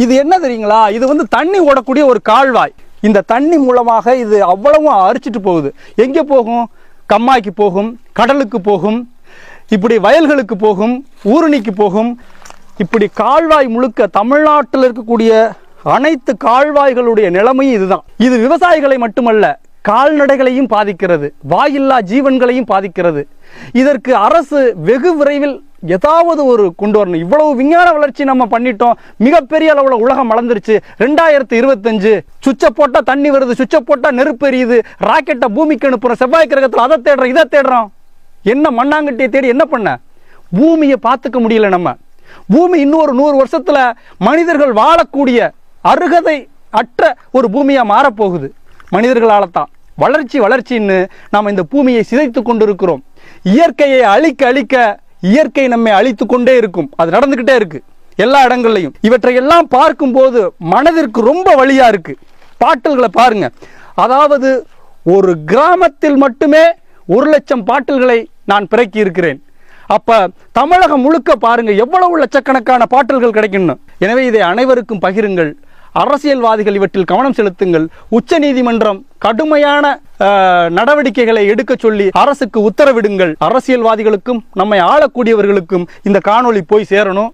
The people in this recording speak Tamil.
இது என்ன தெரியுங்களா? இது வந்து தண்ணி ஓடக்கூடிய ஒரு கால்வாய். இந்த தண்ணி மூலமாக இது அவ்வளவும் அரிச்சிட்டு போகுது. எங்கே போகும்? கம்மாய்க்கு போகும், கடலுக்கு போகும், இப்படி வயல்களுக்கு போகும், ஊருணிக்கு போகும். இப்படி கால்வாய் முழுக்க தமிழ்நாட்டில் இருக்கக்கூடிய அனைத்து கால்வாய்களுடைய நிலைமையும் இதுதான். இது விவசாயிகளை மட்டுமல்ல, கால்நடைகளையும் பாதிக்கிறது, வாயில்லா ஜீவன்களையும் பாதிக்கிறது. இதற்கு அரசு வெகு விரைவில் ஏதாவது ஒரு கொண்டு வரணும். இவ்வளவு விஞ்ஞான வளர்ச்சி நம்ம பண்ணிட்டோம், மிகப்பெரிய அளவில் உலகம் வளர்ந்துருச்சு. 2025 சுவிட்சை போட்டா தண்ணி வருது, சுவிட்சை போட்டா நெருப்பு எரியுது, ராக்கெட்டை பூமிக்கு அனுப்புறோம், செவ்வாய் கிரகத்தில் அதை தேடுறோம், இதை தேடுறோம். என்ன மண்ணாங்கட்டியை தேடி என்ன பண்ண? பூமியை பார்த்துக்க முடியல. நம்ம பூமி இன்னொரு 100 வருஷத்துல மனிதர்கள் வாழக்கூடிய அருகதை அற்ற ஒரு பூமியா மாறப்போகுது. மனிதர்களால தான் வளர்ச்சின்னு நாம் இந்த பூமியை சிதைத்து கொண்டிருக்கிறோம். இயற்கையை அழிக்க அழிக்க இயற்கை நம்மை அழித்து கொண்டே இருக்கும். அது நடந்துகிட்டே இருக்கு எல்லா இடங்கள்லையும். இவற்றை எல்லாம் பார்க்கும்போது மனதிற்கு ரொம்ப வலியா இருக்கு. பாட்டில்களை பாருங்க. அதாவது ஒரு கிராமத்தில் மட்டுமே 1,00,000 பாட்டில்களை நான் பிறக்கி இருக்கிறேன். அப்ப தமிழகம் முழுக்க பாருங்க எவ்வளவு லட்சக்கணக்கான பாட்டில்கள் கிடைக்கணும். எனவே இதை அனைவருக்கும் பகிருங்கள். அரசியல்வாதிகள் இவற்றில் கவனம் செலுத்துங்கள். உச்ச நீதிமன்றம் கடுமையான நடவடிக்கைகளை எடுக்க சொல்லி அரசுக்கு உத்தரவிடுங்கள். அரசியல்வாதிகளுக்கும் நம்மை ஆளக்கூடியவர்களுக்கும் இந்த காணொளி போய் சேரணும்.